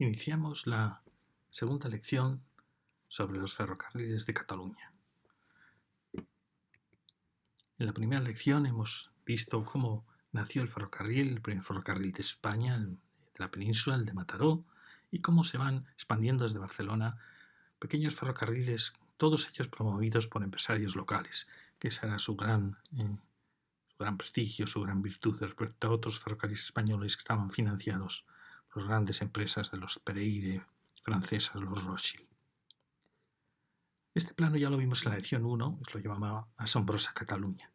Iniciamos la segunda lección sobre los ferrocarriles de Cataluña. En la primera lección hemos visto cómo nació el primer ferrocarril de España, de la península, el de Mataró, y cómo se van expandiendo desde Barcelona pequeños ferrocarriles, todos ellos promovidos por empresarios locales, que ese era su gran prestigio, su gran virtud respecto a otros ferrocarriles españoles que estaban financiados por grandes empresas de los Pereire francesas, los Rothschild. Este plano ya lo vimos en la lección 1, lo llamaba Asombrosa Cataluña.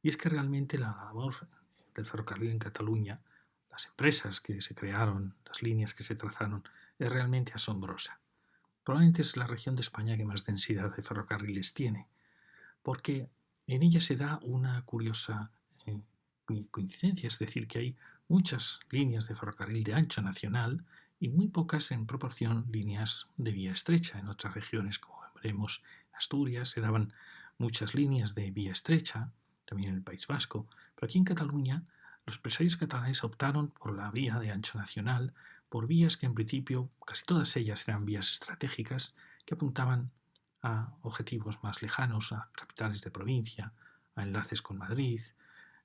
Y es que realmente la labor del ferrocarril en Cataluña, las empresas que se crearon, las líneas que se trazaron, es realmente asombrosa. Probablemente es la región de España que más densidad de ferrocarriles tiene, porque en ella se da una curiosa coincidencia, es decir, que hay muchas líneas de ferrocarril de ancho nacional y muy pocas en proporción líneas de vía estrecha. En otras regiones, como veremos en Asturias, se daban muchas líneas de vía estrecha, también en el País Vasco, pero aquí en Cataluña los empresarios catalanes optaron por la vía de ancho nacional, por vías que en principio casi todas ellas eran vías estratégicas que apuntaban a objetivos más lejanos, a capitales de provincia, a enlaces con Madrid,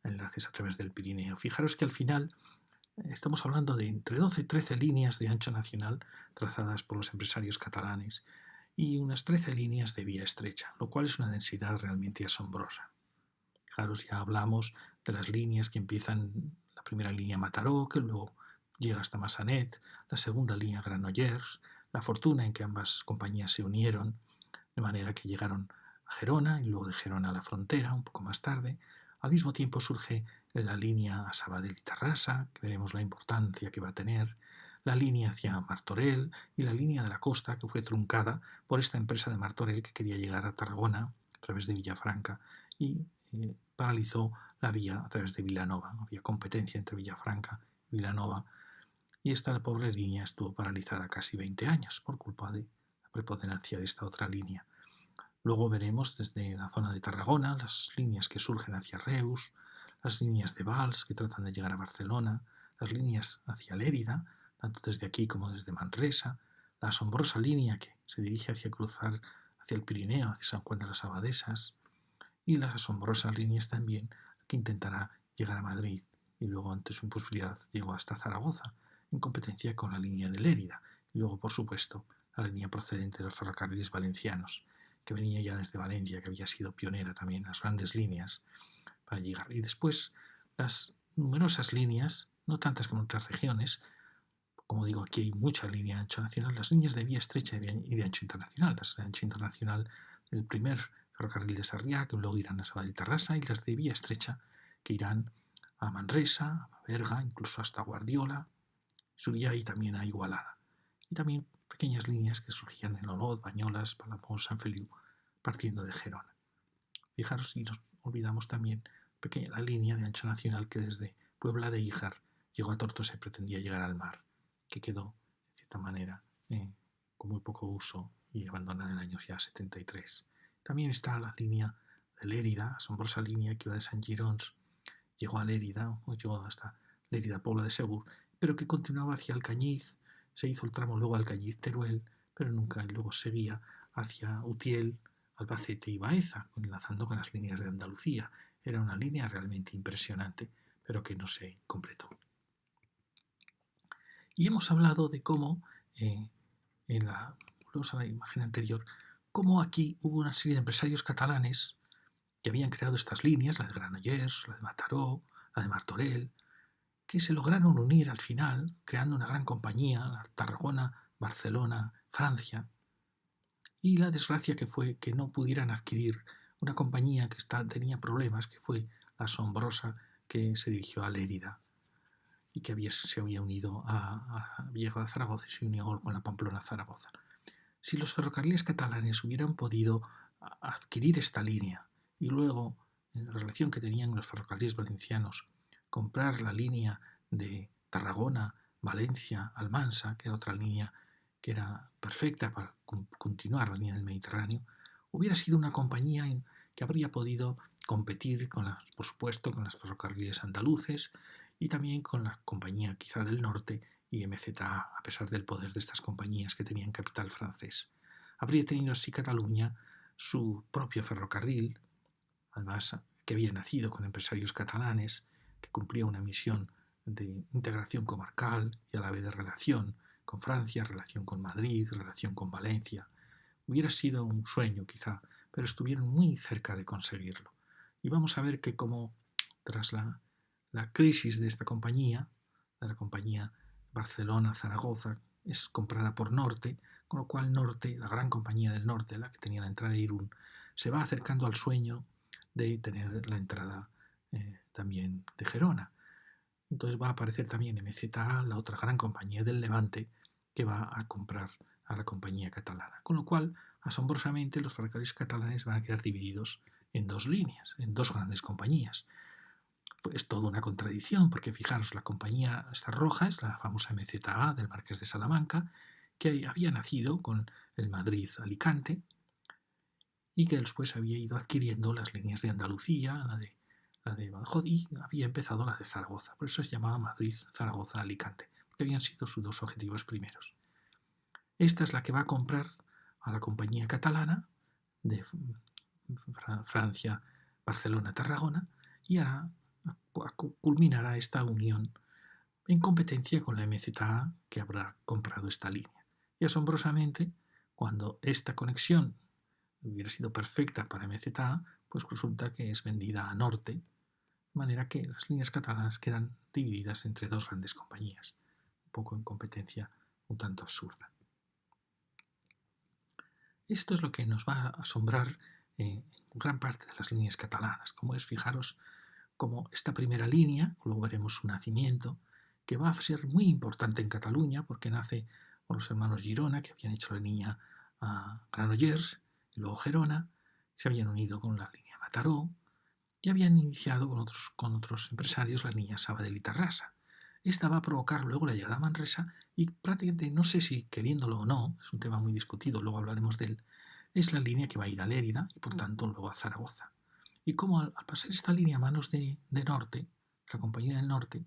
a enlaces a través del Pirineo. Fijaros que al final estamos hablando de entre 12 y 13 líneas de ancho nacional trazadas por los empresarios catalanes y unas 13 líneas de vía estrecha, lo cual es una densidad realmente asombrosa. Fijaros, ya hablamos de las líneas que empiezan, la primera línea Mataró, que luego llega hasta Massanet, la segunda línea Granollers, la fortuna en que ambas compañías se unieron, de manera que llegaron a Gerona y luego de Gerona a la frontera un poco más tarde. Al mismo tiempo surge la línea a Sabadell y Tarrasa, que veremos la importancia que va a tener, la línea hacia Martorell y la línea de la costa, que fue truncada por esta empresa de Martorell que quería llegar a Tarragona a través de Villafranca y paralizó la vía a través de Vilanova. Había competencia entre Villafranca y Vilanova y esta pobre línea estuvo paralizada casi 20 años por culpa de la preponderancia de esta otra línea. Luego veremos desde la zona de Tarragona las líneas que surgen hacia Reus, las líneas de Valls que tratan de llegar a Barcelona, las líneas hacia Lérida, tanto desde aquí como desde Manresa, la asombrosa línea que se dirige hacia cruzar hacia el Pirineo, hacia San Juan de las Abadesas, y las asombrosas líneas también que intentará llegar a Madrid y luego ante su imposibilidad llegó hasta Zaragoza, en competencia con la línea de Lérida, y luego por supuesto la línea procedente de los ferrocarriles valencianos, que venía ya desde Valencia, que había sido pionera también en las grandes líneas para llegar. Y después las numerosas líneas, no tantas como en otras regiones, como digo, aquí hay mucha línea de ancho nacional, las líneas de vía estrecha y de ancho internacional, las de ancho internacional del primer ferrocarril de Sarriá, que luego irán a Sabadell y Tarrasa, y las de vía estrecha que irán a Manresa, a Berga, incluso hasta Guardiola, Suria y también a Igualada. Y también pequeñas líneas que surgían en Olot, Bañolas, Palamós, San Feliu, partiendo de Gerona. Fijaros si nos olvidamos también la línea de ancho nacional que desde Puebla de Híjar llegó a Tortosa y pretendía llegar al mar, que quedó, de cierta manera, con muy poco uso y abandonada en el año ya 73. También está la línea de Lérida, asombrosa línea que iba de Sant Girons, llegó a Lérida, o llegó hasta Lérida, Pobla de Segur, pero que continuaba hacia Alcañiz, se hizo el tramo luego Alcañiz-Teruel, pero nunca luego seguía hacia Utiel, Albacete y Baeza, enlazando con las líneas de Andalucía. Era una línea realmente impresionante, pero que no se completó. Y hemos hablado de cómo, volvemos a la imagen anterior, cómo aquí hubo una serie de empresarios catalanes que habían creado estas líneas, la de Granollers, la de Mataró, la de Martorell, que se lograron unir al final, creando una gran compañía, la Tarragona, Barcelona, Francia, y la desgracia que fue que no pudieran adquirir una compañía que tenía problemas, que fue la asombrosa que se dirigió a Lérida y que se había unido había llegado a Zaragoza y se unió con la Pamplona-Zaragoza. Si los ferrocarriles catalanes hubieran podido adquirir esta línea y luego, en la relación que tenían los ferrocarriles valencianos, comprar la línea de Tarragona, Valencia, Almansa, que era otra línea que era perfecta para continuar la línea del Mediterráneo, hubiera sido una compañía que habría podido competir, por supuesto, con los ferrocarriles andaluces y también con la compañía quizá del norte y MZA, a pesar del poder de estas compañías que tenían capital francés. Habría tenido así Cataluña su propio ferrocarril, además que había nacido con empresarios catalanes, que cumplía una misión de integración comarcal y a la vez de relación con Francia, relación con Madrid, relación con Valencia. Hubiera sido un sueño quizá, pero estuvieron muy cerca de conseguirlo. Y vamos a ver que como tras la crisis de esta compañía, de la compañía Barcelona-Zaragoza, es comprada por Norte, con lo cual Norte, la gran compañía del Norte, la que tenía la entrada de Irún, se va acercando al sueño de tener la entrada también de Gerona. Entonces va a aparecer también MZA, la otra gran compañía del Levante, que va a comprar a la compañía catalana. Con lo cual, asombrosamente, los ferrocarriles catalanes van a quedar divididos en dos líneas, en dos grandes compañías. Es toda una contradicción, porque fijaros, la compañía esta roja es la famosa MZA del Marqués de Salamanca, que había nacido con el Madrid-Alicante y que después había ido adquiriendo las líneas de Andalucía, la de Badajoz, y había empezado la de Zaragoza. Por eso se llamaba Madrid-Zaragoza-Alicante, porque habían sido sus dos objetivos primeros. Esta es la que va a comprar a la compañía catalana de Francia, Barcelona, Tarragona, y ahora culminará esta unión en competencia con la MZA que habrá comprado esta línea. Y asombrosamente, cuando esta conexión hubiera sido perfecta para MZA, pues resulta que es vendida a Norte, de manera que las líneas catalanas quedan divididas entre dos grandes compañías, un poco en competencia un tanto absurda. Esto es lo que nos va a asombrar en gran parte de las líneas catalanas, como es, fijaros, como esta primera línea, luego veremos su nacimiento, que va a ser muy importante en Cataluña porque nace con los hermanos Girona, que habían hecho la línea a Granollers, y luego Gerona, se habían unido con la línea Mataró y habían iniciado con otros empresarios la línea Sabadell y Tarrasa. Esta va a provocar luego la llegada a Manresa y prácticamente, no sé si queriéndolo o no, es un tema muy discutido, luego hablaremos de él, es la línea que va a ir a Lérida y por tanto luego a Zaragoza. Y como al pasar esta línea a manos de Norte, la compañía del Norte,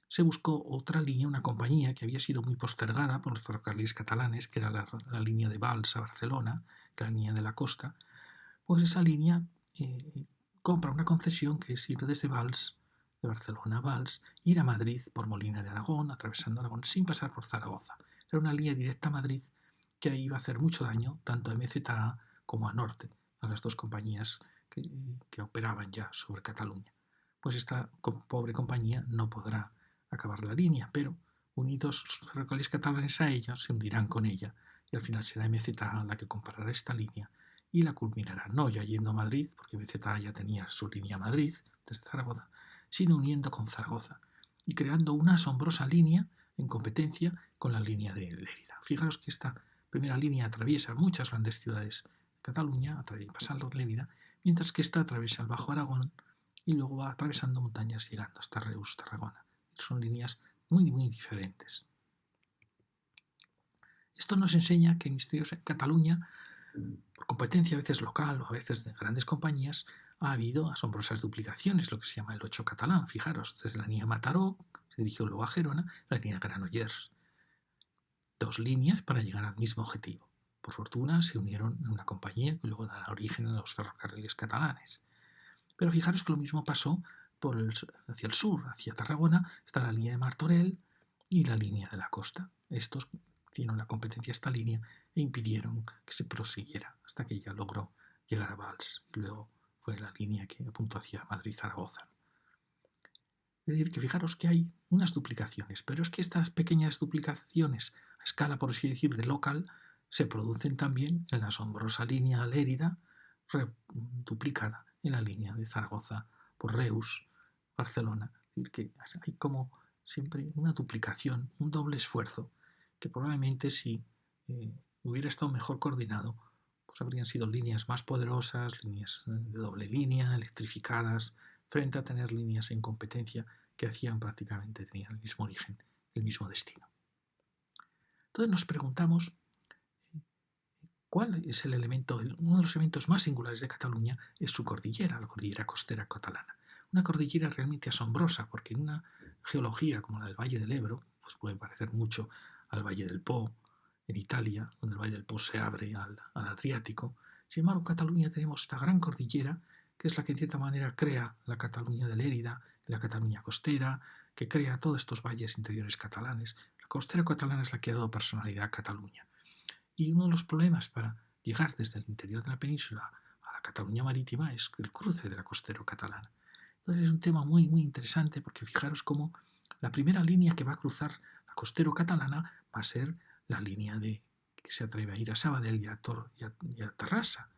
se buscó otra línea, una compañía que había sido muy postergada por los ferrocarriles catalanes, que era la línea de Valls a Barcelona, la línea de la costa, pues esa línea compra una concesión que es ir desde Valls, de Barcelona a Valls, ir a Madrid por Molina de Aragón, atravesando Aragón, sin pasar por Zaragoza. Era una línea directa a Madrid que iba a hacer mucho daño tanto a MZA como a Norte, a las dos compañías que operaban ya sobre Cataluña. Pues esta pobre compañía no podrá acabar la línea, pero unidos los ferrocarriles catalanes a ella, se hundirán con ella y al final será MZA la que comprará esta línea y la culminará, no ya yendo a Madrid, porque MZA ya tenía su línea a Madrid desde Zaragoza, sino uniendo con Zaragoza y creando una asombrosa línea en competencia con la línea de Lérida. Fijaros que esta primera línea atraviesa muchas grandes ciudades de Cataluña, pasando Lérida, mientras que esta atraviesa el Bajo Aragón y luego va atravesando montañas llegando hasta Reus, Tarragona. Son líneas muy, muy diferentes. Esto nos enseña que en Cataluña, por competencia a veces local o a veces de grandes compañías, ha habido asombrosas duplicaciones, lo que se llama el 8 catalán. Fijaros, desde la línea Mataró, se dirigió luego a Gerona, la línea Granollers. Dos líneas para llegar al mismo objetivo. Por fortuna se unieron en una compañía que luego dará origen a los ferrocarriles catalanes. Pero fijaros que lo mismo pasó hacia el sur, hacia Tarragona, está la línea de Martorell y la línea de la costa. Estos hicieron la competencia a esta línea e impidieron que se prosiguiera hasta que ya logró llegar a Valls y luego fue la línea que apuntó hacia Madrid-Zaragoza. Es decir, que fijaros que hay unas duplicaciones, pero es que estas pequeñas duplicaciones a escala, por así decir, de local, se producen también en la asombrosa línea Lérida, duplicada en la línea de Zaragoza por Reus, Barcelona. Es decir, que hay como siempre una duplicación, un doble esfuerzo, que probablemente si hubiera estado mejor coordinado, pues habrían sido líneas más poderosas, líneas de doble línea, electrificadas, frente a tener líneas en competencia que tenían el mismo origen, el mismo destino. Entonces nos preguntamos cuál es uno de los elementos más singulares de Cataluña es su cordillera, la cordillera costera catalana. Una cordillera realmente asombrosa porque en una geología como la del Valle del Ebro, pues puede parecer mucho al Valle del Po, en Italia, donde el Valle del Po se abre al Adriático. Sin embargo, en Cataluña tenemos esta gran cordillera, que es la que en cierta manera crea la Cataluña de Lérida, la Cataluña costera, que crea todos estos valles interiores catalanes. La costera catalana es la que ha dado personalidad a Cataluña. Y uno de los problemas para llegar desde el interior de la península a la Cataluña marítima es el cruce de la costera catalana. Entonces es un tema muy, muy interesante, porque fijaros cómo la primera línea que va a cruzar la costera catalana va a ser la línea que se atreve a ir a Sabadell y a Terrassa.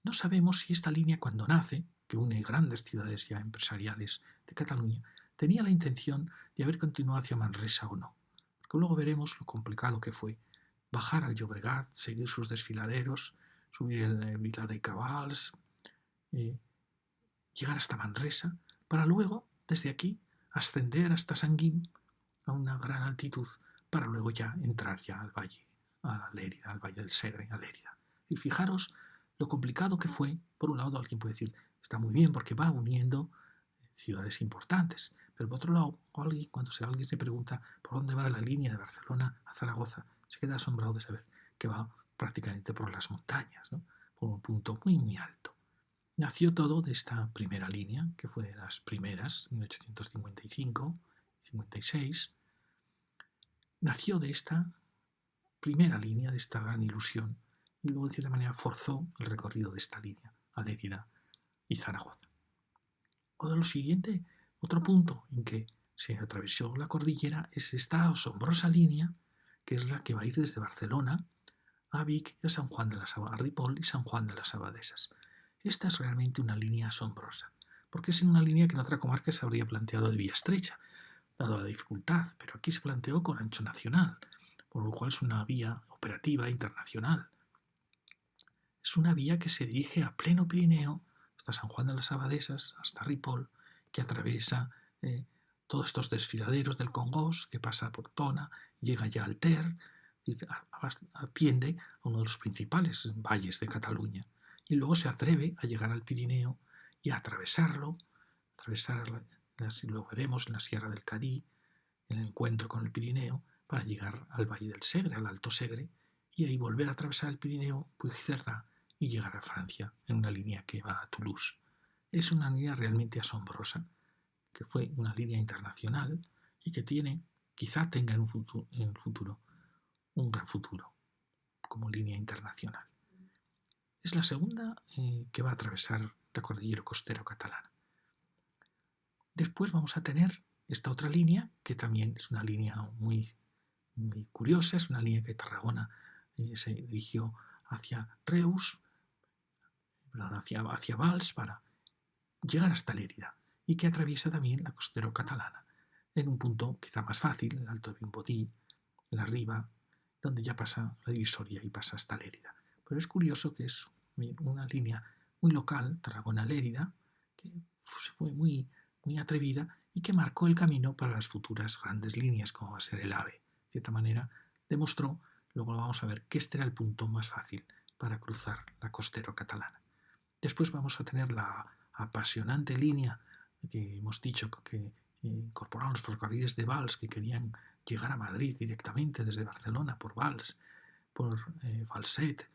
No sabemos si esta línea, cuando nace, que une grandes ciudades ya empresariales de Cataluña, tenía la intención de haber continuado hacia Manresa o no. Porque luego veremos lo complicado que fue bajar al Llobregat, seguir sus desfiladeros, subir el Vila de Cabals, llegar hasta Manresa, para luego, desde aquí, ascender hasta Sanguín a una gran altitud, para luego ya entrar ya al valle, a la Lérida, al valle del Segre, a Lérida. Y fijaros lo complicado que fue. Por un lado, alguien puede decir, está muy bien porque va uniendo ciudades importantes, pero por otro lado, cuando alguien se pregunta por dónde va la línea de Barcelona a Zaragoza, se queda asombrado de saber que va prácticamente por las montañas, ¿no? Por un punto muy, muy alto. Nació todo de esta primera línea, que fue de las primeras, 1855-56. Nació de esta primera línea, de esta gran ilusión, y luego de cierta manera forzó el recorrido de esta línea a Lérida y Zaragoza. Lo siguiente, otro punto en que se atravesó la cordillera es esta asombrosa línea, que es la que va a ir desde Barcelona a Vic y a San Juan de las Abadesas, a Ripoll y San Juan de las Abadesas. Esta es realmente una línea asombrosa, porque es una línea que en otra comarca se habría planteado de vía estrecha, dado la dificultad, pero aquí se planteó con ancho nacional, por lo cual es una vía operativa internacional. Es una vía que se dirige a pleno Pirineo, hasta San Juan de las Abadesas, hasta Ripoll, que atraviesa todos estos desfiladeros del Congost, que pasa por Tona, llega ya al Ter, y atiende a uno de los principales valles de Cataluña. Y luego se atreve a llegar al Pirineo y a atravesarlo, lo veremos en la Sierra del Cadí, en el encuentro con el Pirineo, para llegar al Valle del Segre, al Alto Segre, y ahí volver a atravesar el Pirineo, Puigcerdá, y llegar a Francia en una línea que va a Toulouse. Es una línea realmente asombrosa, que fue una línea internacional y que quizá tenga en el futuro un gran futuro como línea internacional. Es la segunda que va a atravesar la cordillera costera catalana. Después vamos a tener esta otra línea, que también es una línea muy, muy curiosa, es una línea que Tarragona se dirigió hacia Reus, hacia Valls, para llegar hasta Lérida, y que atraviesa también la costera catalana, en un punto quizá más fácil, el Alto de Vimbodí, la Riba, donde ya pasa la divisoria y pasa hasta Lérida. Pero es curioso que es una línea muy local, Tarragona-Lérida, que fue muy, muy atrevida y que marcó el camino para las futuras grandes líneas, como va a ser el AVE. De cierta manera, demostró, luego vamos a ver, que este era el punto más fácil para cruzar la costera catalana. Después vamos a tener la apasionante línea que hemos dicho que incorporaron los ferrocarriles de Valls, que querían llegar a Madrid directamente desde Barcelona por Valls, por Falset,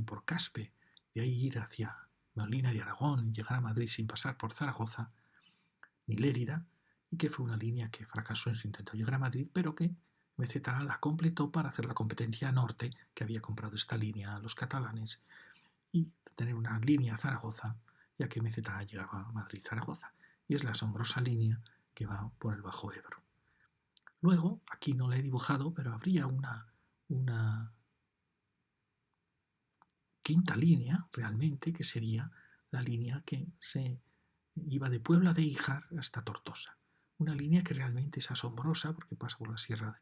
por Caspe, de ahí ir hacia Molina de Aragón, llegar a Madrid sin pasar por Zaragoza ni Lérida, y que fue una línea que fracasó en su intento de llegar a Madrid, pero que MZA la completó para hacer la competencia a Norte, que había comprado esta línea a los catalanes, y tener una línea a Zaragoza, ya que MZA llegaba a Madrid-Zaragoza, y es la asombrosa línea que va por el Bajo Ebro. Luego, aquí no la he dibujado, pero habría una quinta línea, realmente, que sería la línea que se iba de Puebla de Híjar hasta Tortosa. Una línea que realmente es asombrosa porque pasa por la sierra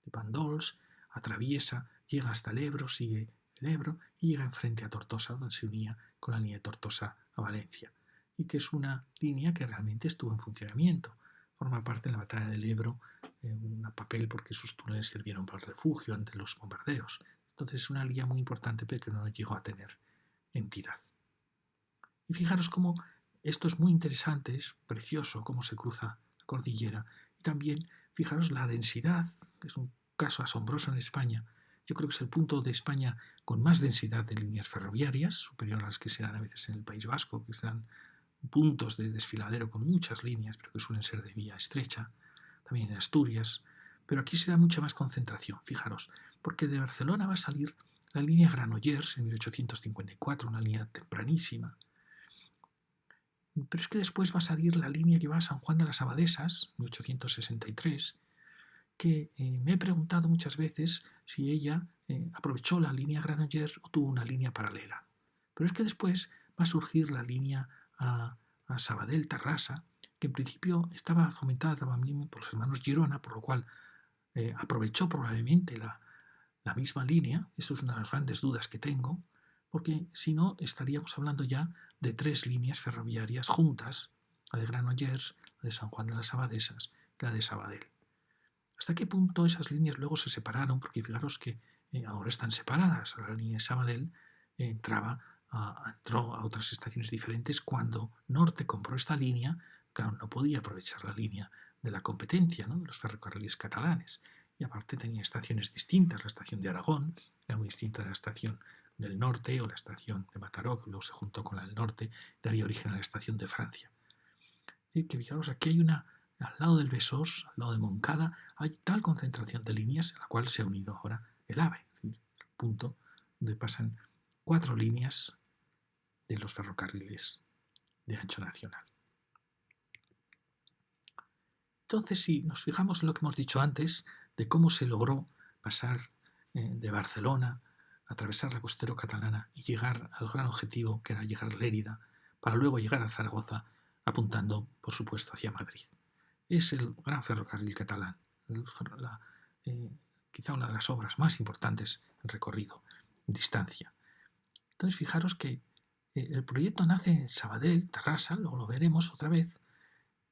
de Pandols, atraviesa, llega hasta el Ebro, sigue el Ebro y llega enfrente a Tortosa, donde se unía con la línea de Tortosa a Valencia. Y que es una línea que realmente estuvo en funcionamiento. Forma parte de la batalla del Ebro, un papel porque sus túneles sirvieron para el refugio ante los bombardeos. Entonces es una línea muy importante, pero que no llegó a tener entidad. Y fijaros cómo esto es muy interesante, es precioso cómo se cruza la cordillera. Y también fijaros la densidad, que es un caso asombroso en España. Yo creo que es el punto de España con más densidad de líneas ferroviarias, superior a las que se dan a veces en el País Vasco, que se dan puntos de desfiladero con muchas líneas, pero que suelen ser de vía estrecha, también en Asturias. Pero aquí se da mucha más concentración, fijaros, porque de Barcelona va a salir la línea Granollers en 1854, una línea tempranísima. Pero es que después va a salir la línea que va a San Juan de las Abadesas, 1863, que me he preguntado muchas veces si ella aprovechó la línea Granollers o tuvo una línea paralela. Pero es que después va a surgir la línea a Sabadell, Tarrasa, que en principio estaba fomentada también por los hermanos Girona, por lo cual aprovechó probablemente la misma línea. Esto es una de las grandes dudas que tengo, porque si no estaríamos hablando ya de 3 líneas ferroviarias juntas, la de Granollers, la de San Juan de las Abadesas y la de Sabadell. ¿Hasta qué punto esas líneas luego se separaron? Porque fijaros que ahora están separadas. La línea de Sabadell entró a otras estaciones diferentes. Cuando Norte compró esta línea, claro, no podía aprovechar la línea de la competencia, ¿no?, de los ferrocarriles catalanes. Y aparte tenía estaciones distintas. La estación de Aragón era muy distinta de la estación del norte, o la estación de Mataró, que luego se juntó con la del norte, daría origen a la estación de Francia. Y que fijaros, aquí hay una, al lado del Besós, al lado de Moncada, hay tal concentración de líneas a la cual se ha unido ahora el AVE, es decir, el punto donde pasan 4 líneas de los ferrocarriles de ancho nacional. Entonces, si nos fijamos en lo que hemos dicho antes, de cómo se logró pasar de Barcelona, atravesar la costera catalana y llegar al gran objetivo que era llegar a Lérida, para luego llegar a Zaragoza, apuntando, por supuesto, hacia Madrid. Es el gran ferrocarril catalán, quizá una de las obras más importantes en recorrido, en distancia. Entonces, fijaros que el proyecto nace en Sabadell, Tarrasa, luego lo veremos otra vez.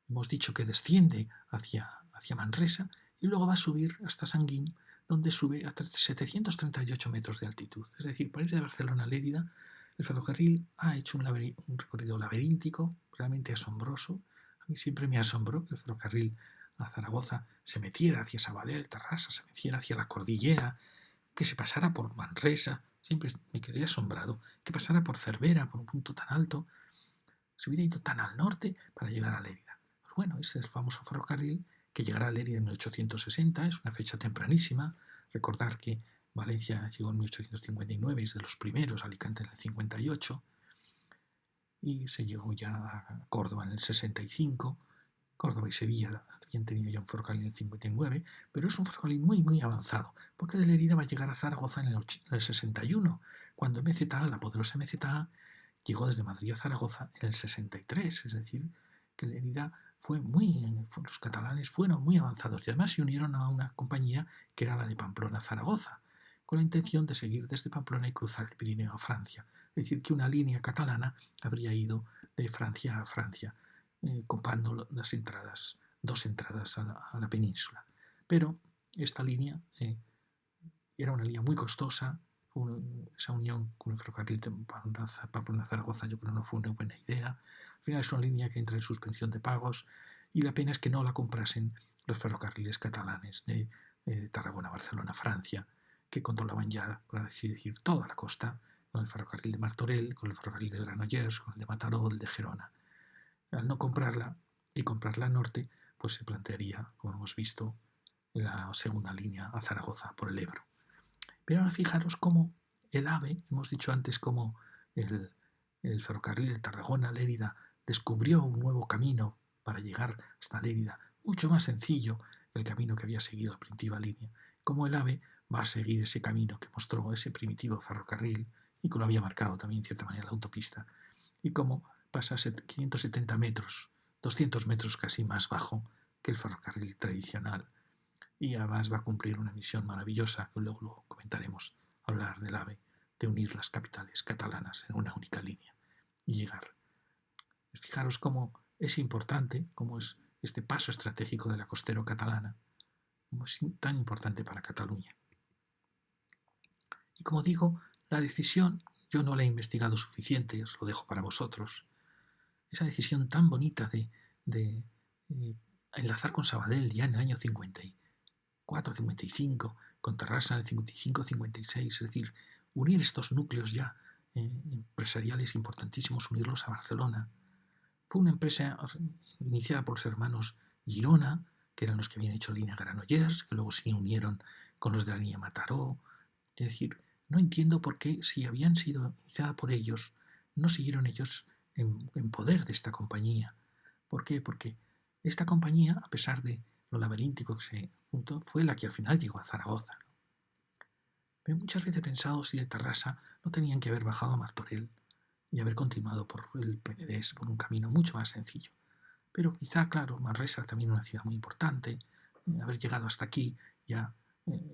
Hemos dicho que desciende hacia Manresa y luego va a subir hasta Sanguín, donde sube a 738 metros de altitud. Es decir, para ir de Barcelona a Lérida, el ferrocarril ha hecho un recorrido laberíntico, realmente asombroso. A mí siempre me asombró que el ferrocarril a Zaragoza se metiera hacia Sabadell, Tarrasa, se metiera hacia la cordillera, que se pasara por Manresa. Siempre me quedé asombrado, que pasara por Cervera, por un punto tan alto, se hubiera ido tan al norte para llegar a Lérida. Pues bueno, ese es el famoso ferrocarril que llegará a Lérida en 1860, es una fecha tempranísima. Recordar que Valencia llegó en 1859, es de los primeros, Alicante en el 58, y se llegó ya a Córdoba en el 65. Córdoba y Sevilla habían tenido ya un ferrocarril en el 59, pero es un ferrocarril muy, muy avanzado, porque de Lérida va a llegar a Zaragoza en el 61, cuando MZA, la poderosa MZA, llegó desde Madrid a Zaragoza en el 63, es decir, que Lérida los catalanes fueron muy avanzados y además se unieron a una compañía que era la de Pamplona-Zaragoza, con la intención de seguir desde Pamplona y cruzar el Pirineo a Francia. Es decir, que una línea catalana habría ido de Francia a Francia, copando las entradas, 2 entradas a la península. Pero esta línea era una línea muy costosa. Esa unión con el ferrocarril de Pamplona-Zaragoza yo creo no fue una buena idea. Al final es una línea que entra en suspensión de pagos y la pena es que no la comprasen los ferrocarriles catalanes de Tarragona, Barcelona, Francia, que controlaban ya, por así decir, toda la costa, con el ferrocarril de Martorell, con el ferrocarril de Granollers, con el de Mataró, el de Gerona. Al no comprarla y comprarla al norte, pues se plantearía, como hemos visto, la segunda línea a Zaragoza por el Ebro. Pero ahora fijaros cómo el AVE, hemos dicho antes cómo el ferrocarril de Tarragona-Lérida descubrió un nuevo camino para llegar hasta Lérida, mucho más sencillo que el camino que había seguido la primitiva línea. Cómo el AVE va a seguir ese camino que mostró ese primitivo ferrocarril y que lo había marcado también, en cierta manera, la autopista. Y cómo pasa a 570 metros, 200 metros casi más bajo que el ferrocarril tradicional. Y además va a cumplir una misión maravillosa, que luego lo comentaremos, hablar del AVE, de unir las capitales catalanas en una única línea y llegar. Fijaros cómo es importante, cómo es este paso estratégico de la costera catalana, cómo es tan importante para Cataluña. Y como digo, la decisión, yo no la he investigado suficiente, os lo dejo para vosotros. Esa decisión tan bonita de enlazar con Sabadell ya en el año 54, 55, con Terrassa en el 55, 56, es decir, unir estos núcleos ya empresariales importantísimos, unirlos a Barcelona. Fue una empresa iniciada por los hermanos Girona, que eran los que habían hecho la línea Granollers, que luego se unieron con los de la línea Mataró. Es decir, no entiendo por qué, si habían sido iniciada por ellos, no siguieron ellos en poder de esta compañía. ¿Por qué? Porque esta compañía, a pesar de lo laberíntico que se juntó, fue la que al final llegó a Zaragoza. Muchas veces he pensado si de Terrassa no tenían que haber bajado a Martorell y haber continuado por el Penedès, por un camino mucho más sencillo. Pero quizá, claro, Manresa también una ciudad muy importante, haber llegado hasta aquí ya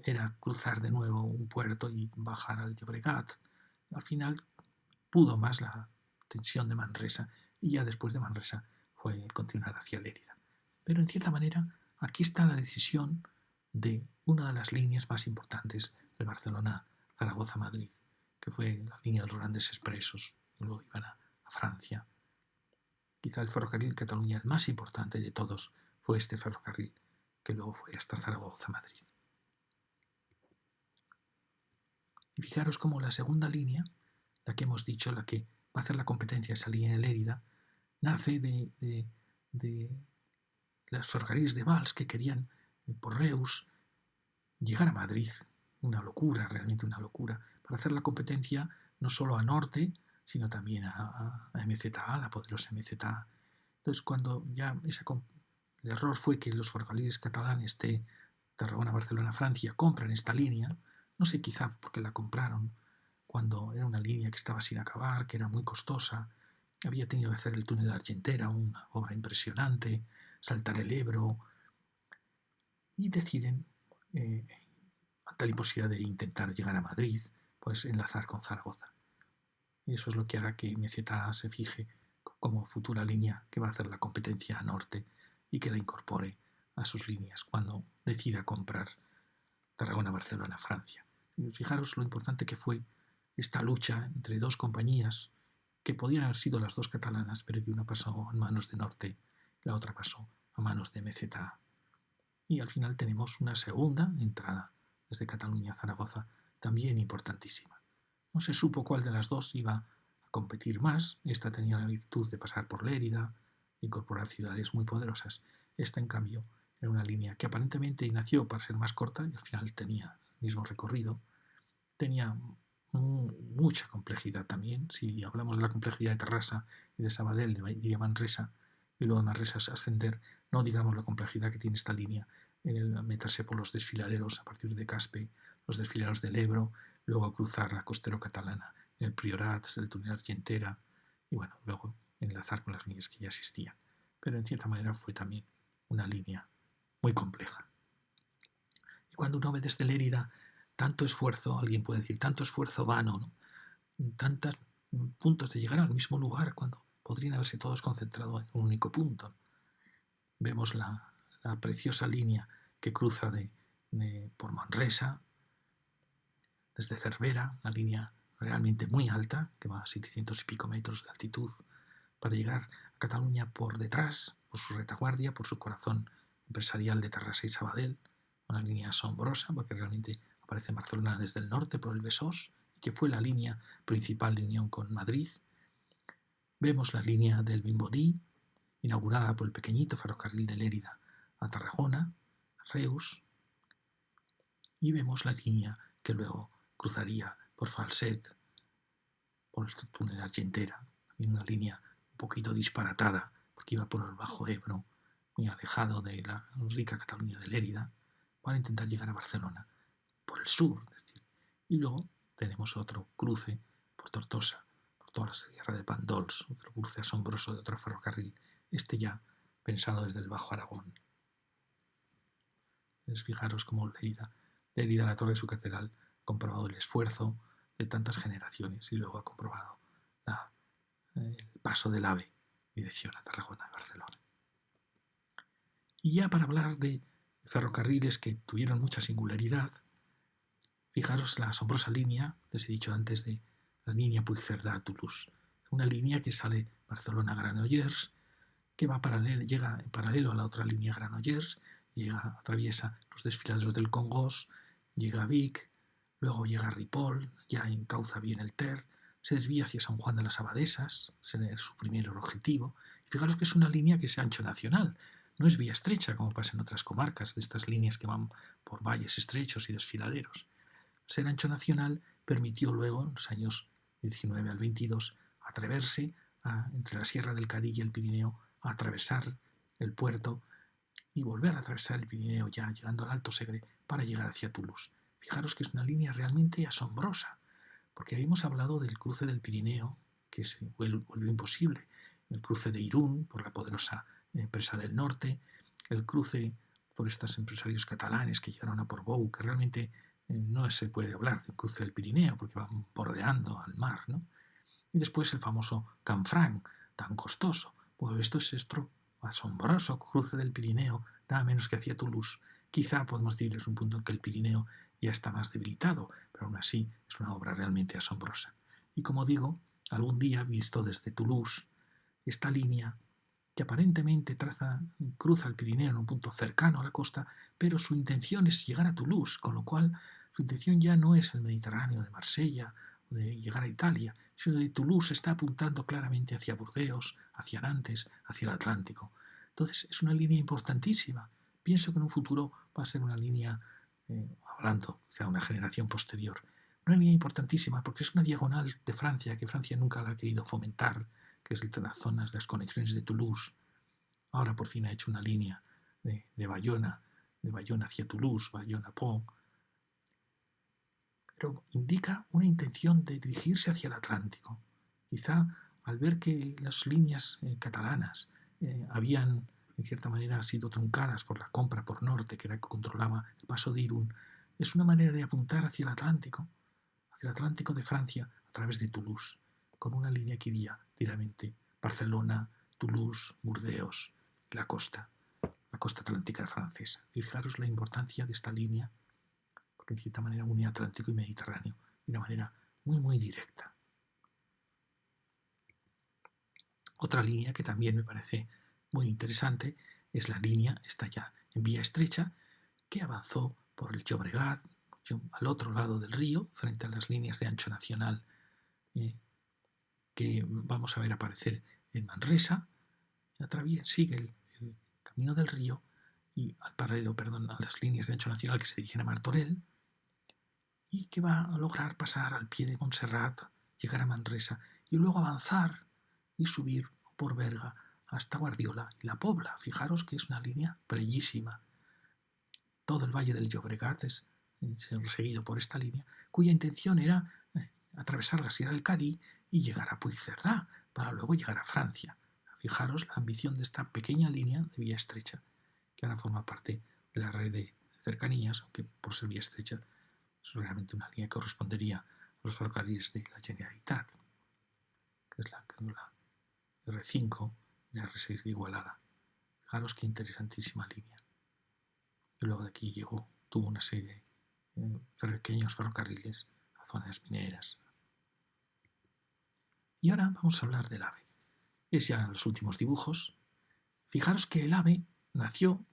era cruzar de nuevo un puerto y bajar al Llobregat. Al final pudo más la tensión de Manresa y ya después de Manresa fue continuar hacia Lérida. Pero en cierta manera aquí está la decisión de una de las líneas más importantes del Barcelona-Zaragoza-Madrid, que fue la línea de los grandes expresos, que luego iban a Francia. Quizá el ferrocarril Cataluña, el más importante de todos, fue este ferrocarril, que luego fue hasta Zaragoza-Madrid. Y fijaros cómo la segunda línea, la que hemos dicho, la que va a hacer la competencia a esa línea de Lérida, nace de los ferrocarriles de Valls que querían, por Reus, llegar a Madrid. Una locura, realmente una locura, para hacer la competencia no solo a Norte, sino también a MZA, la poderosa MZA. Entonces, cuando ya el error fue que los ferrocarriles catalanes de Tarragona, Barcelona, Francia compran esta línea, no sé, quizá porque la compraron cuando era una línea que estaba sin acabar, que era muy costosa, había tenido que hacer el túnel de Argentera, una obra impresionante, saltar el Ebro, y deciden, ante la imposibilidad de intentar llegar a Madrid, pues enlazar con Zaragoza. Y eso es lo que hará que MZA se fije como futura línea que va a hacer la competencia a Norte y que la incorpore a sus líneas cuando decida comprar Tarragona, Barcelona, Francia. Y fijaros lo importante que fue esta lucha entre dos compañías que podían haber sido las dos catalanas, pero que una pasó en manos de Norte y la otra pasó a manos de MZA. Y al final tenemos una segunda entrada desde Cataluña a Zaragoza, también importantísima. No se supo cuál de las dos iba a competir más. Esta tenía la virtud de pasar por Lérida, de incorporar ciudades muy poderosas. Esta, en cambio, era una línea que aparentemente nació para ser más corta y al final tenía el mismo recorrido. Tenía mucha complejidad también. Si hablamos de la complejidad de Terrassa y de Sabadell, de Manresa, y luego de Manresa ascender, no digamos la complejidad que tiene esta línea en el meterse por los desfiladeros a partir de Caspe, los desfiladeros del Ebro, luego cruzar la costera catalana, el Priorat, el túnel Argentera, y bueno, luego enlazar con las líneas que ya existían. Pero en cierta manera fue también una línea muy compleja. Y cuando uno ve desde Lérida tanto esfuerzo, alguien puede decir, tanto esfuerzo vano, ¿no? Tantos puntos de llegar al mismo lugar cuando podrían haberse todos concentrado en un único punto. Vemos la preciosa línea que cruza por Manresa, desde Cervera, una línea realmente muy alta, que va a 700 y pico metros de altitud, para llegar a Cataluña por detrás, por su retaguardia, por su corazón empresarial de Terrassa y Sabadell, una línea asombrosa, porque realmente aparece en Barcelona desde el norte por el Besós, y que fue la línea principal de unión con Madrid. Vemos la línea del Vimbodí, inaugurada por el pequeñito ferrocarril de Lérida a Tarragona, a Reus, y vemos la línea que luego cruzaría por Falset, por el túnel de Argentera, también una línea un poquito disparatada, porque iba por el Bajo Ebro, muy alejado de la rica Cataluña de Lérida, para intentar llegar a Barcelona por el sur. Es decir, y luego tenemos otro cruce por Tortosa, por toda la sierra de Pandols, otro cruce asombroso de otro ferrocarril, este ya pensado desde el Bajo Aragón. Entonces, fijaros cómo Lérida, la torre de su catedral, ha comprobado el esfuerzo de tantas generaciones y luego ha comprobado el paso del AVE dirección a Tarragona, Barcelona. Y ya para hablar de ferrocarriles que tuvieron mucha singularidad, fijaros la asombrosa línea, les he dicho antes, de la línea Puigcerdá a Toulouse. Una línea que sale Barcelona-Granollers que llega en paralelo a la otra línea Granollers, atraviesa los desfiladeros del Congost, llega a Vic, luego llega a Ripoll, ya encauza bien el Ter, se desvía hacia San Juan de las Abadesas, ese es su primer objetivo. Y fijaros que es una línea que es ancho nacional, no es vía estrecha como pasa en otras comarcas de estas líneas que van por valles estrechos y desfiladeros. Ser ancho nacional permitió luego, en los años 19 al 22, atreverse entre la Sierra del Cadí y el Pirineo a atravesar el puerto y volver a atravesar el Pirineo ya llegando al Alto Segre para llegar hacia Toulouse. Fijaros que es una línea realmente asombrosa, porque habíamos hablado del cruce del Pirineo, que se volvió imposible, el cruce de Irún por la poderosa empresa del norte, el cruce por estos empresarios catalanes que llegaron a Portbou, que realmente no se puede hablar de un cruce del Pirineo porque van bordeando al mar, ¿no? Y después el famoso Canfranc, tan costoso. Pues esto es otro asombroso cruce del Pirineo, nada menos que hacia Toulouse. Quizá podemos decir es un punto en que el Pirineo ya está más debilitado, pero aún así es una obra realmente asombrosa. Y como digo, algún día, visto desde Toulouse, esta línea que aparentemente cruza el Pirineo en un punto cercano a la costa, pero su intención es llegar a Toulouse, con lo cual su intención ya no es el Mediterráneo de Marsella o de llegar a Italia, sino de Toulouse está apuntando claramente hacia Burdeos, hacia Nantes, hacia el Atlántico. Entonces es una línea importantísima. Pienso que en un futuro va a ser una línea, hablando de una generación posterior, una línea importantísima porque es una diagonal de Francia que Francia nunca la ha querido fomentar, que es las zonas, las conexiones de Toulouse. Ahora por fin ha hecho una línea de Bayona hacia Toulouse, Bayona-Pont, pero indica una intención de dirigirse hacia el Atlántico. Quizá al ver que las líneas catalanas habían, en cierta manera, sido truncadas por la compra por norte, que era que controlaba el paso de Irún, es una manera de apuntar hacia el Atlántico de Francia a través de Toulouse, con una línea que iría directamente Barcelona, Toulouse, Burdeos, la costa atlántica francesa. Y fijaros la importancia de esta línea, porque en cierta manera une Atlántico y Mediterráneo de una manera muy, muy directa. Otra línea que también me parece muy interesante es la línea, está ya en vía estrecha, que avanzó por el Llobregat, al otro lado del río, frente a las líneas de ancho nacional que vamos a ver aparecer en Manresa, sigue el camino del río y al paralelo, a las líneas de ancho nacional que se dirigen a Martorell y que va a lograr pasar al pie de Montserrat, llegar a Manresa y luego avanzar y subir por Berga hasta Guardiola y La Pobla. Fijaros que es una línea bellísima. Todo el valle del Llobregat es seguido por esta línea, cuya intención era atravesar la Sierra del Cadí y llegar a Puigcerdá, para luego llegar a Francia. Fijaros la ambición de esta pequeña línea de vía estrecha, que ahora forma parte de la red de cercanías, aunque por ser vía estrecha es realmente una línea que correspondería a los ferrocarriles de la Generalitat, que es la R5 y la R6 de Igualada. Fijaros qué interesantísima línea. Y luego de aquí tuvo una serie de pequeños ferrocarriles a zonas mineras. Y ahora vamos a hablar del AVE. Es ya en los últimos dibujos. Fijaros que el AVE nació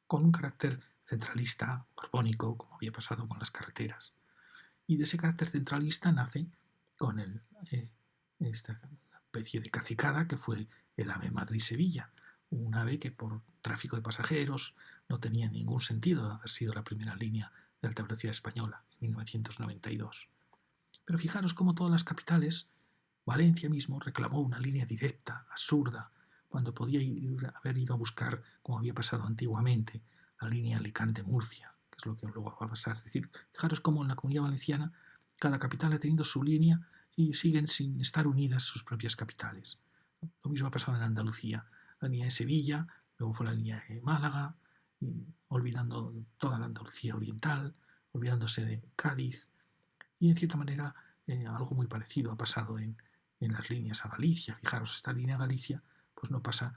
con un carácter centralista, borbónico, como había pasado con las carreteras. Y de ese carácter centralista nace con esta especie de cacicada que fue el AVE Madrid-Sevilla, un AVE que por tráfico de pasajeros no tenía ningún sentido de haber sido la primera línea de alta velocidad española en 1992. Pero fijaros cómo todas las capitales, Valencia mismo reclamó una línea directa, absurda, cuando podía haber ido a buscar, como había pasado antiguamente, la línea Alicante-Murcia, que es lo que luego va a pasar. Es decir, fijaros cómo en la Comunidad Valenciana cada capital ha tenido su línea y siguen sin estar unidas sus propias capitales. Lo mismo ha pasado en Andalucía. La línea de Sevilla, luego fue la línea de Málaga, olvidando toda la Andalucía oriental, olvidándose de Cádiz. Y en cierta manera algo muy parecido ha pasado en las líneas a Galicia. Fijaros, esta línea a Galicia pues no pasa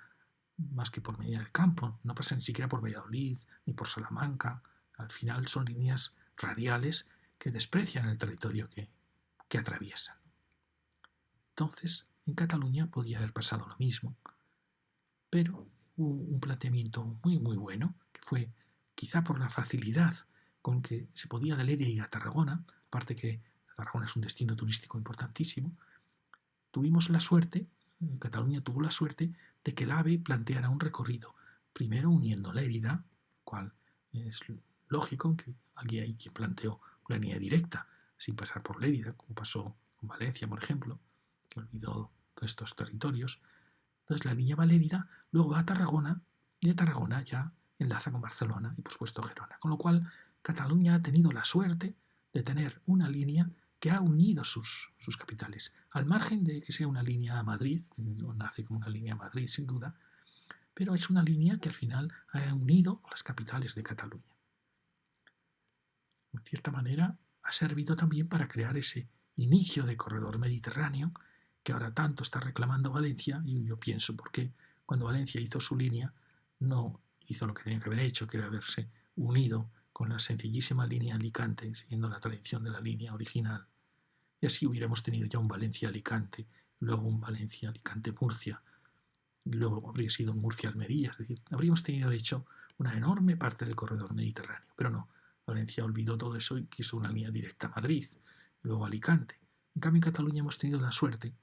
más que por Medina del Campo, no pasa ni siquiera por Valladolid ni por Salamanca. Al final son líneas radiales que desprecian el territorio que atraviesan. Entonces, en Cataluña podía haber pasado lo mismo, pero hubo un planteamiento muy, muy bueno, que fue quizá por la facilidad con que se podía de Lérida ir a Tarragona, aparte que Tarragona es un destino turístico importantísimo. Tuvimos la suerte, Cataluña tuvo la suerte de que el AVE planteara un recorrido, primero uniendo Lérida, cual es lógico que alguien hay quien planteó una línea directa sin pasar por Lérida, como pasó con Valencia, por ejemplo, que olvidó todos estos territorios. Entonces la línea va a Lérida, luego va a Tarragona y de Tarragona ya enlaza con Barcelona y por supuesto Gerona. Con lo cual Cataluña ha tenido la suerte de tener una línea que ha unido sus capitales, al margen de que sea una línea a Madrid, nace como una línea a Madrid sin duda, pero es una línea que al final ha unido las capitales de Cataluña. En cierta manera ha servido también para crear ese inicio de corredor mediterráneo que ahora tanto está reclamando Valencia, y yo pienso porque cuando Valencia hizo su línea no hizo lo que tenía que haber hecho, que era haberse unido con la sencillísima línea Alicante, siguiendo la tradición de la línea original. Y así hubiéramos tenido ya un Valencia-Alicante, luego un Valencia-Alicante-Murcia, y luego habría sido un Murcia-Almería, es decir, habríamos tenido hecho una enorme parte del corredor mediterráneo, pero no, Valencia olvidó todo eso y quiso una línea directa a Madrid, luego a Alicante. En cambio, en Cataluña hemos tenido la suerte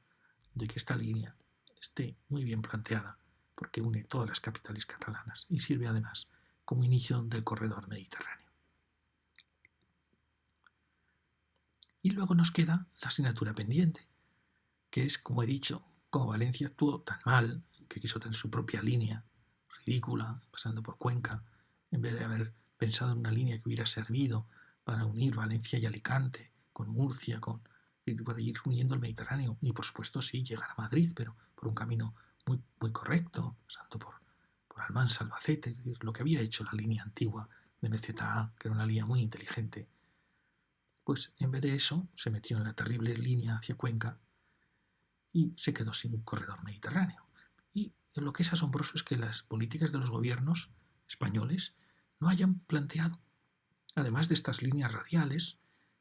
de que esta línea esté muy bien planteada, porque une todas las capitales catalanas y sirve además como inicio del corredor mediterráneo. Y luego nos queda la asignatura pendiente, que es, como he dicho, como Valencia actuó tan mal, que quiso tener su propia línea, ridícula, pasando por Cuenca, en vez de haber pensado en una línea que hubiera servido para unir Valencia y Alicante, con Murcia, para ir uniendo el Mediterráneo. Y por supuesto sí, llegar a Madrid, pero por un camino muy, muy correcto, pasando por Almansa, Albacete, es decir, lo que había hecho la línea antigua de MZA, que era una línea muy inteligente. Pues en vez de eso, se metió en la terrible línea hacia Cuenca y se quedó sin un corredor mediterráneo. Y lo que es asombroso es que las políticas de los gobiernos españoles no hayan planteado, además de estas líneas radiales,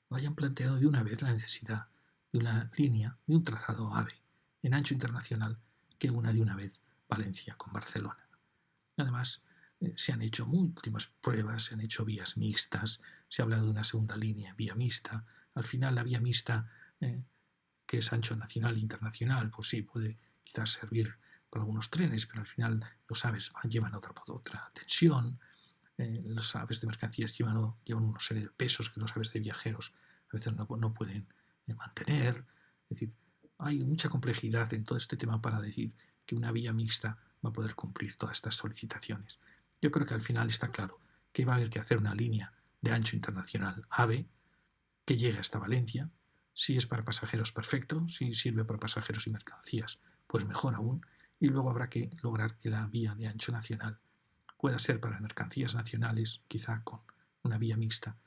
no hayan planteado de una vez la necesidad de una línea, de un trazado AVE en ancho internacional que una de una vez Valencia con Barcelona. Además, se han hecho múltiples pruebas, se han hecho vías mixtas, se ha hablado de una segunda línea, vía mixta. Al final, la vía mixta, que es ancho nacional e internacional, pues sí, puede quizás servir para algunos trenes, pero al final los AVEs llevan otra tensión, los AVEs de mercancías llevan unos serie de pesos que los AVEs de viajeros a veces no pueden mantener. Es decir, hay mucha complejidad en todo este tema para decir que una vía mixta va a poder cumplir todas estas solicitaciones. Yo creo que al final está claro que va a haber que hacer una línea de ancho internacional AVE que llegue hasta Valencia. Si es para pasajeros, perfecto. Si sirve para pasajeros y mercancías, pues mejor aún. Y luego habrá que lograr que la vía de ancho nacional pueda ser para mercancías nacionales, quizá con una vía mixta,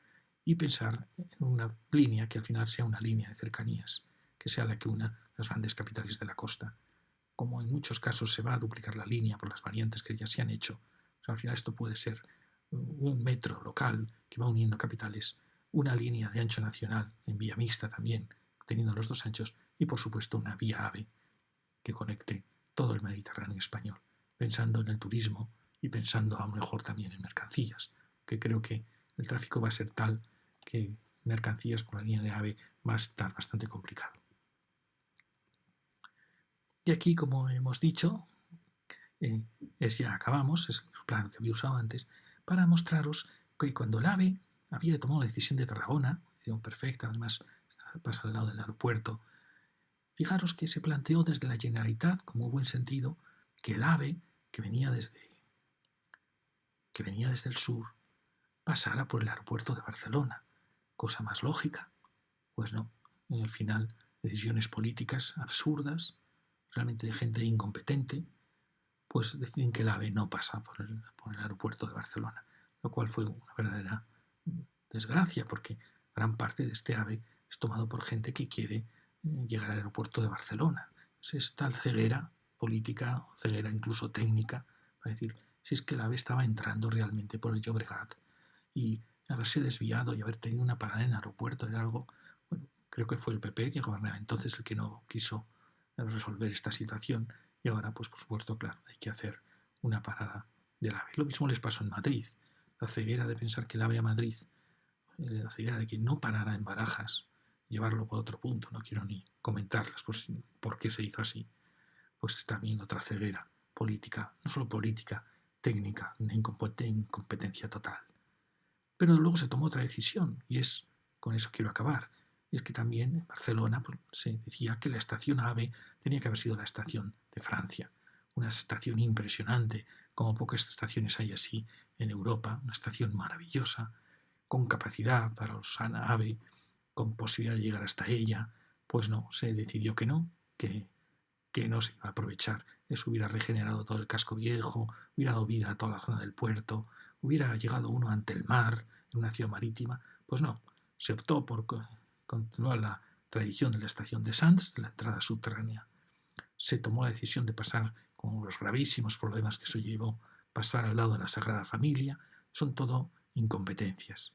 y pensar en una línea que al final sea una línea de cercanías, que sea la que una las grandes capitales de la costa. Como en muchos casos se va a duplicar la línea por las variantes que ya se han hecho, pues al final esto puede ser un metro local que va uniendo capitales, una línea de ancho nacional en vía mixta también, teniendo los dos anchos, y por supuesto una vía AVE que conecte todo el Mediterráneo español, pensando en el turismo y pensando a lo mejor también en mercancías, que creo que el tráfico va a ser tal que mercancías por la línea de AVE va a estar bastante complicado. Y aquí, como hemos dicho, ya acabamos, es el plano que había usado antes, para mostraros que cuando el AVE había tomado la decisión de Tarragona, decisión perfecta, además pasa al lado del aeropuerto, fijaros que se planteó desde la Generalitat, con muy buen sentido, que el AVE, que venía desde el sur, pasara por el aeropuerto de Barcelona. Cosa más lógica. Pues no. Y al final, decisiones políticas absurdas, realmente de gente incompetente, pues deciden que el AVE no pasa por el aeropuerto de Barcelona, lo cual fue una verdadera desgracia, porque gran parte de este AVE es tomado por gente que quiere llegar al aeropuerto de Barcelona. Es tal ceguera política, ceguera incluso técnica, para decir, si es que el AVE estaba entrando realmente por el Llobregat y haberse desviado y haber tenido una parada en el aeropuerto era algo, bueno, creo que fue el PP que gobernaba entonces el que no quiso resolver esta situación y ahora, pues por supuesto, claro, hay que hacer una parada del AVE. Lo mismo les pasó en Madrid. La ceguera de pensar que el AVE a Madrid, la ceguera de que no parara en Barajas, llevarlo por otro punto, no quiero ni comentarlas por qué se hizo así, pues también otra ceguera política, no solo política, técnica, una incompetencia total. Pero luego se tomó otra decisión y con eso quiero acabar. Y es que también en Barcelona pues, se decía que la estación AVE tenía que haber sido la estación de Francia. Una estación impresionante, como pocas estaciones hay así en Europa, una estación maravillosa, con capacidad para los AVE, con posibilidad de llegar hasta ella. Pues no, se decidió que no, que no se iba a aprovechar. Eso hubiera regenerado todo el casco viejo, hubiera dado vida a toda la zona del puerto, hubiera llegado uno ante el mar, en una ciudad marítima. Pues no, se optó por continuar la tradición de la estación de Sants, de la entrada subterránea. Se tomó la decisión de pasar, con los gravísimos problemas que eso llevó, pasar al lado de la Sagrada Familia. Son todo incompetencias.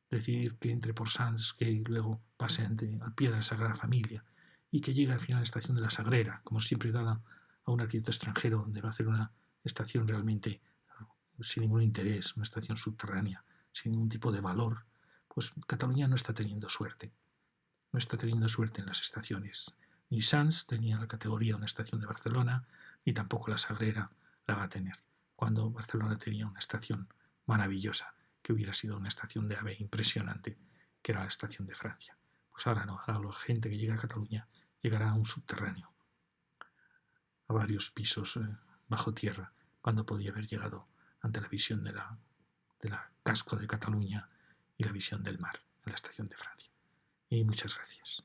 Decidir que entre por Sants, que luego pase al pie de la Sagrada Familia, y que llegue al final a la estación de la Sagrera, como siempre dada a un arquitecto extranjero, donde va a hacer una estación realmente sin ningún interés, una estación subterránea, sin ningún tipo de valor, pues Cataluña no está teniendo suerte. No está teniendo suerte en las estaciones. Ni Sants tenía la categoría de una estación de Barcelona, ni tampoco la Sagrera la va a tener, cuando Barcelona tenía una estación maravillosa, que hubiera sido una estación de AVE impresionante, que era la estación de Francia. Pues ahora no, ahora la gente que llega a Cataluña llegará a un subterráneo, a varios pisos bajo tierra, cuando podía haber llegado ante la visión de la casco de Cataluña y la visión del mar, en la estación de Francia. Y muchas gracias.